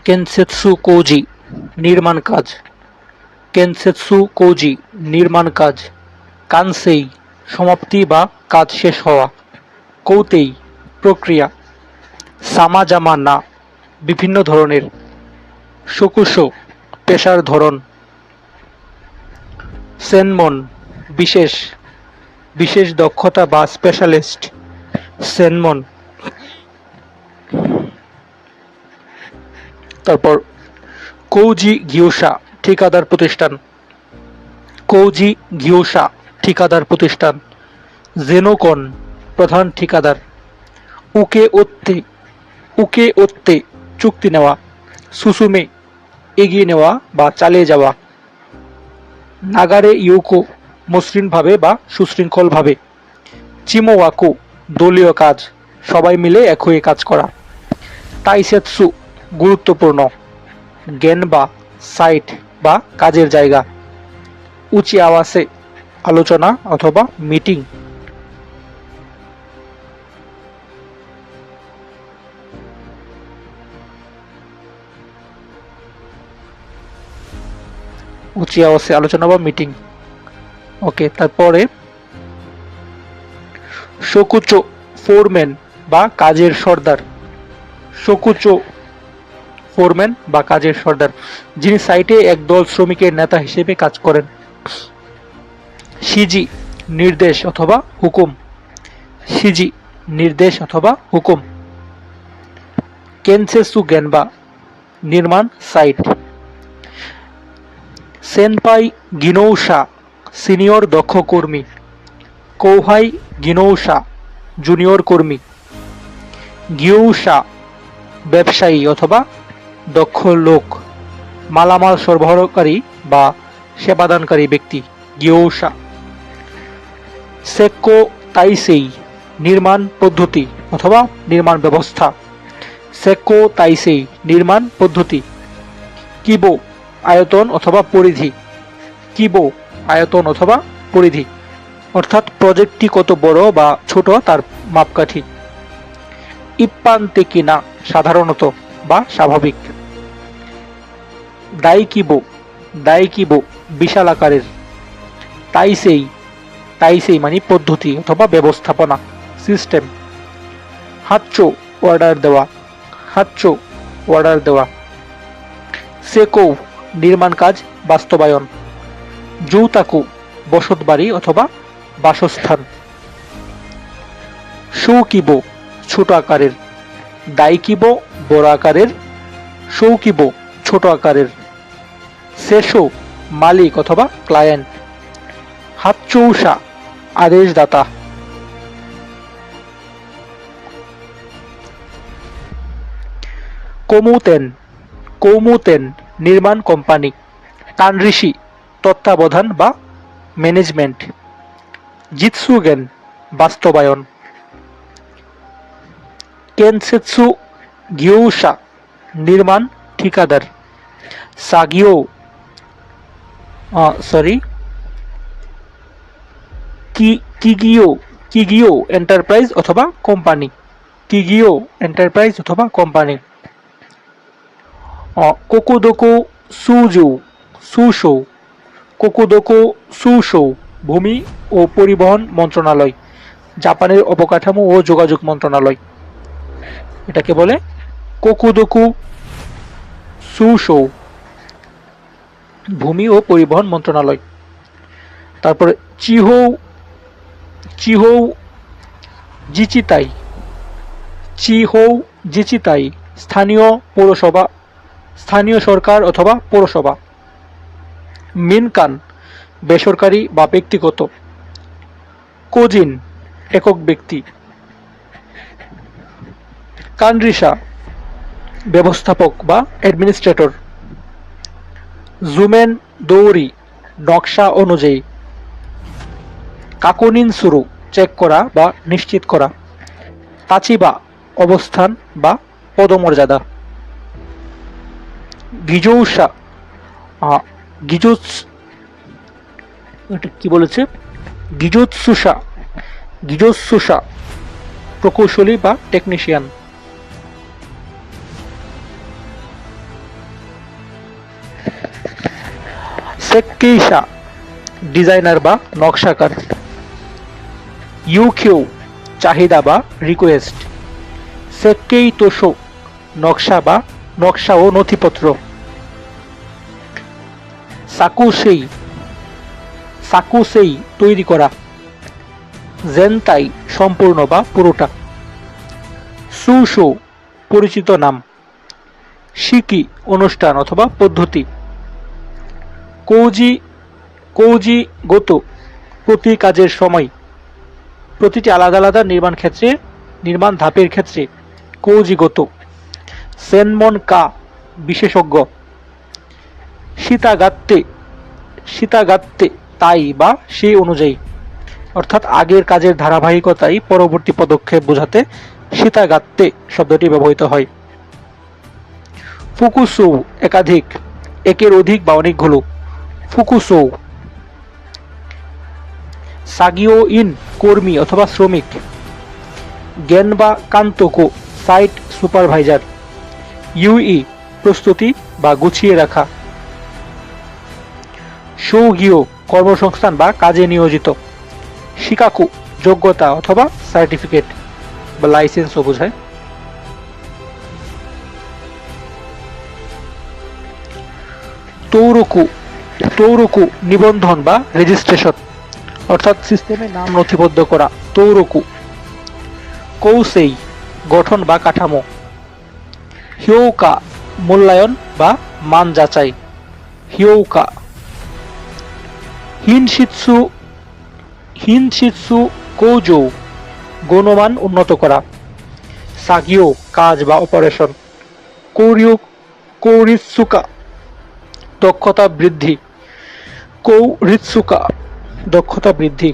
কেনসেৎসু কৌজি নির্মাণ কাজ। কেনসেৎসু কৌজি নির্মাণ কাজ। কানসেই সমাপ্তি বা কাজ শেষ হওয়া। কৌতেই প্রক্রিয়া। সামাজামা না বিভিন্ন ধরনের। শোকুশো পেশার ধরন। সেনমন বিশেষ বিশেষ দক্ষতা বা স্পেশালিস্ট। সেনমন। তারপর কৌজি গিয়োসা ঠিকাদার প্রতিষ্ঠান। কৌজি গিয়োসা ঠিকাদার প্রতিষ্ঠান। জেনোকন প্রধান ঠিকাদার। উকে ওত্তে উকে ওত্তে চুক্তি নেওয়া। সুসুমে এগিয়ে নেওয়া বা চালিয়ে যাওয়া। নাগারে ইউকো মসৃণভাবে বা সুশৃঙ্খলভাবে। চিমোওয়াকো দলীয় কাজ, সবাই মিলে এক হয়ে কাজ করা। তাইসেৎসু গুরুত্বপূর্ণ। গেনবা সাইট বা কাজের জায়গা। উচি আওয়াসে আলোচনা অথবা মিটিং। উচি আওয়াসে আলোচনা বা মিটিং। ওকে, তারপরে শোকুচো ফোরম্যান বা কাজের সর্দার। শোকুচো ফোরম্যান বা কাজের সর্দার, যিনি সাইটে একদল শ্রমিকের নেতা হিসেবে কাজ করেন। সিজি নির্দেশ অথবা হুকুম। সিজি নির্দেশ অথবা হুকুম। কেনসেসু গেনবা নির্মাণ সাইট। সেনপাই গিনৌসা সিনিয়র দক্ষ কর্মী। কৌহাই গিনৌসা জুনিয়র কর্মী। গিয়ৌসা ব্যবসায়ী অথবা দক্ষ লোক। মালামাল সরবরাহকারী বা সেবাদানকারী ব্যক্তি। গিয়ৌসা। সেক্কো তাইসেই নির্মাণ পদ্ধতি অথবা নির্মাণ ব্যবস্থা। সেক্কো তাইসেই নির্মাণ পদ্ধতি। কিবো আয়তন অথবা পরিধি। কিবো আয়তন অথবা পরিধি, অর্থাৎ প্রজেক্টটি কত বড় বা ছোট তার মাপকাঠি। ইপ্পান্তে কিনা সাধারণত বা স্বাভাবিক। দাইকিবো দাইকিবো বিশাল আকারের। তাইসেই তাইসেই মানে পদ্ধতি অথবা ব্যবস্থাপনা, সিস্টেম। হাচ্চো অর্ডার দেওয়া। হাচ্চো অর্ডার দেওয়া। সেকৌ নির্মাণ কাজ বাস্তবায়ন। জৌতাকু বসতবাড়ি অথবা বাসস্থান। শৌকিবো ছোট আকারের। দাইকিবো বড় আকারের। শৌকিবো ছোট আকারের। সেশো মালিক অথবা ক্লায়েন্ট। হাচ্চৌসা আদেশদাতা। কৌমুতেন কৌমুতেন নির্মাণ কোম্পানি। কানরিশি তত্ত্বাবধান বা ম্যানেজমেন্ট। জিতসুগেন বাস্তবায়ন। কেনসেৎসু গিয়ৌসা নির্মাণ ঠিকাদার। সাগিও কিগিও কিগিও এন্টারপ্রাইজ অথবা কোম্পানি। কিগিও এন্টারপ্রাইজ অথবা কোম্পানি। কোকোদোকো সুজো সুশো। কোকোদোকো সুশো ভূমি ও পরিবহন মন্ত্রণালয়, জাপানের অবকাঠামো ও যোগাযোগ মন্ত্রণালয়। এটাকে বলে কোকোদোকু সুশো, ভূমি ও পরিবহন মন্ত্রণালয়। তারপরে চিহৌ চিহৌ জিচিতাই। চিহৌ জিচিতাই স্থানীয় পৌরসভা, স্থানীয় সরকার অথবা পৌরসভা। মিনকান বেসরকারি বা ব্যক্তিগত। কোজিন একক ব্যক্তি। কানরিসা ব্যবস্থাপক বা অ্যাডমিনিস্ট্রেটর। জুমেন দৌরি নকশা অনুযায়ী। কাকুনিন সুরু চেক করা বা নিশ্চিত করা। তাচিবা অবস্থান বা পদমর্যাদা। গিজৌসা গিজুৎস এটা কি বলেছে? গিজুৎসুসা গিজুৎসুসা প্রকৌশলী বা টেকনিশিয়ান। সেক্কেইশা ডিজাইনার বা নকশাকার। ইউকিউ চাহিদা বা রিকোয়েস্ট। সেক্কেই তোশো নকশা ও নথিপত্র। সাকুসেই তৈরি করা। জেনতাই সম্পূর্ণ বা পুরোটা। সুশো পরিচিত নাম। শিকি অনুষ্ঠান অথবা পদ্ধতি। কৌজি গোতো প্রতি কাজের সময়। প্রতিটি আলাদা আলাদা নির্মাণ ধাপের ক্ষেত্রে কৌজি গোতো। সেনমন কা বিশেষজ্ঞ। সীতাগাত্তে তাই বা সেই অনুযায়ী, অর্থাৎ আগের কাজের ধারাবাহিকতাই পরবর্তী পদক্ষেপ বোঝাতে সীতাগাত্তে শব্দটি ব্যবহৃত হয়। ফুকুসৌ একাধিক, একের অধিক বা অনেকগুলো। ফুকুসৌ। সাগিও ইন কর্মী অথবা শ্রমিক। গেনবা কান্তকো সাইট সুপারভাইজার। ইউই প্রস্তুতি বা গুছিয়ে রাখা। শৌগিও কর্মসংস্থান বা কাজে নিয়োজিত। শিকাকু যোগ্যতা অথবা সার্টিফিকেট বা লাইসেন্সও বোঝায়। তৌরকু নিবন্ধন বা রেজিস্ট্রেশন, অর্থাৎ সিস্টেমে নাম নথিবদ্ধ করা। তৌরকু। কৌসেই গঠন বা কাঠামো। হিয়ৌকা মূল্যায়ন বা মান যাচাই। হিয়ৌকা। হিনশিৎসু কৌজো গুণমান উন্নত করা। সাগিও কাজ বা অপারেশন। কৌরিৎসুকা দক্ষতা বৃদ্ধি। কৌরিৎসুকা দক্ষতা বৃদ্ধি।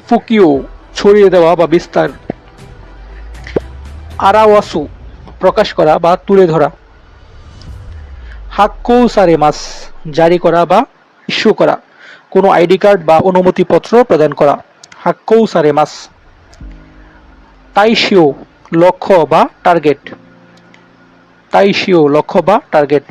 ফুকিও ছড়িয়ে দেওয়া বা বিস্তার। আরাওয়াসু প্রকাশ করা বা তুলে ধরা। হাক্কৌসারেমাস জারি করা বা ইস্যু করা, কোনো আইডি কার্ড বা অনুমতিপত্র প্রদান করা। হাক্কৌসারেমাস। তাইশিও লক্ষ্য বা টার্গেট। তাইশিও লক্ষ্য বা টার্গেট।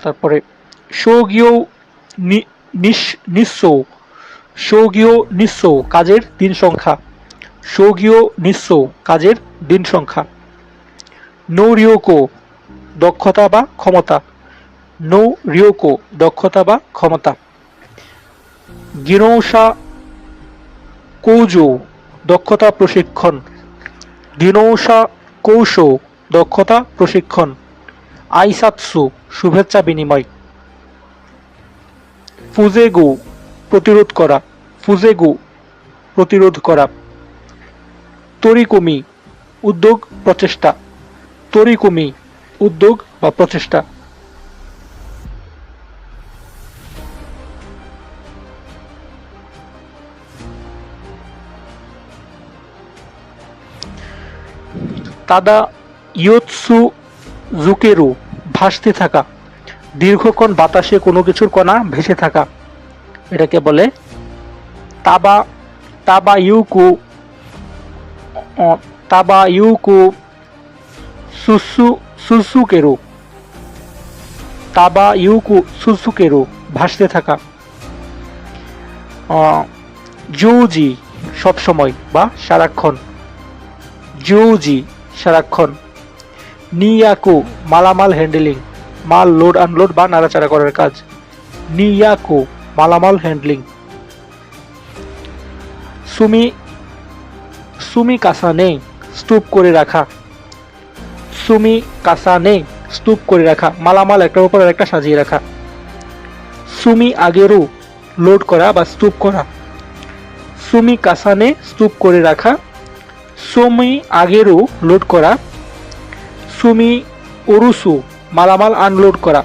তারপরে শৌগিও নিঃসৌ। শৌগিও নিঃসৌ কাজের দিন সংখ্যা। শৌগিও নিঃসৌ কাজের দিন সংখ্যা। নৌরিওকো দক্ষতা বা ক্ষমতা। নৌরিওকো দক্ষতা বা ক্ষমতা। গিনৌসা কৌজো দক্ষতা প্রশিক্ষণ। গিনৌসা কৌশো দক্ষতা প্রশিক্ষণ। আইসাৎসু শুভেচ্ছা বিনিময়। ফুজেগু প্রতিরোধ করা। ফুজেগু প্রতিরোধ করা। তরিকুমি উদ্যোগ প্রচেষ্টা। তরিকুমি উদ্যোগ বা প্রচেষ্টা। তাদা ইয়োৎসু জুকেরু ভাসতে থাকা, দীর্ঘক্ষণ বাতাসে কোনো কিছুর কণা ভেসে থাকা, এটাকে বলে তাবাইউকু সুসুকেরু। তাবাইউকু সুসুকেরু ভাসতে থাকা। জুজি সবসময় বা সারাক্ষণ। জুজি সারাক্ষণ। নিয়াকু মালামাল হ্যান্ডলিং, মাল লোড আনলোড বা নাড়াচাড়া করার কাজ। নিয়াকু মালামাল হ্যান্ডলিং। সুমি কাসানে স্তূপ করে রাখা। সুমি কাসানে স্তূপ করে রাখা, মালামাল একটার উপর একটা সাজিয়ে রাখা। সুমি আগেরু লোড করা বা স্তূপ করা। সুমি কাসানে স্তূপ করে রাখা। সুমি আগেরু লোড করা। সুমি ওরুসু মালামাল আনলোড করা।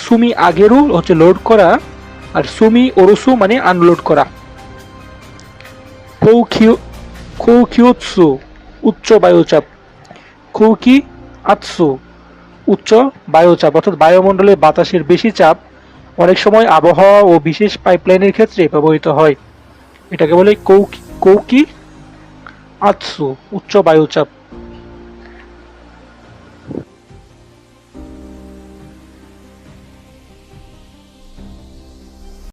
সুমি আগেরু হচ্ছে লোড করা, আর সুমি ওরুসু মানে আনলোড করা। কৌকিউৎসু উচ্চ বায়ুচাপ। কৌকি আৎসু উচ্চ বায়ুচাপ, অর্থাৎ বায়ুমণ্ডলে বাতাসের বেশি চাপ অনেক সময় আবহাওয়া ও বিশেষ পাইপলাইনের ক্ষেত্রে ব্যবহৃত হয়। এটাকে বলে কৌকি আৎসু উচ্চ বায়ুচাপ।